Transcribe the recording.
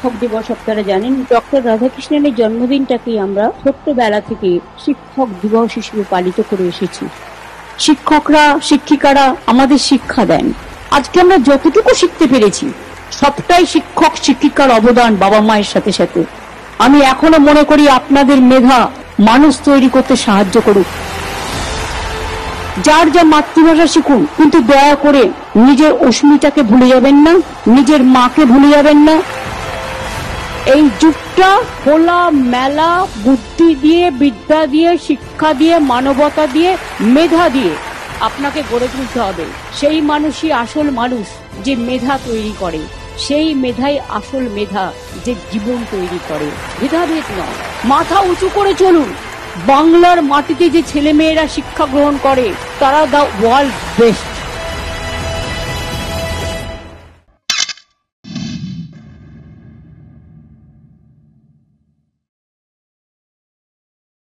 শিক্ষক দিবস আপনারা জানেন, ডক্টর রাধাকৃষ্ণনের জন্মদিনটাকেই আমরা ছোট্টবেলা থেকে শিক্ষক দিবস হিসেবে পালিত করে এসেছি। শিক্ষকরা, শিক্ষিকারা আমাদের শিক্ষা দেন। আজকে আমরা যতটুকু শিখতে পেরেছি সবটাই শিক্ষক শিক্ষিকার অবদান, বাবা মায়ের সাথে সাথে। আমি এখনো মনে করি আপনাদের মেধা মানুষ তৈরি করতে সাহায্য করুক। যার যা মাতৃভাষা শিখুন, কিন্তু দয়া করে নিজের অস্মিতাকে ভুলে যাবেন না, নিজের মাকে ভুলে যাবেন না। এই যুগটা খোলা মেলা বুদ্ধি দিয়ে, বিদ্যা দিয়ে, শিক্ষা দিয়ে, মানবতা দিয়ে, মেধা দিয়ে আপনাকে গড়ে তুলতে হবে। সেই মানুষই আসল মানুষ যে মেধা তৈরি করে, সেই মেধাই আসল মেধা যে জীবন তৈরি করে। ভেদাভেদ নয়, মাথা উঁচু করে চলুন। বাংলার মাটিতে যে ছেলে মেয়েরা শিক্ষা গ্রহণ করে তারা দ্য ওয়ার্ল্ড বেস্ট।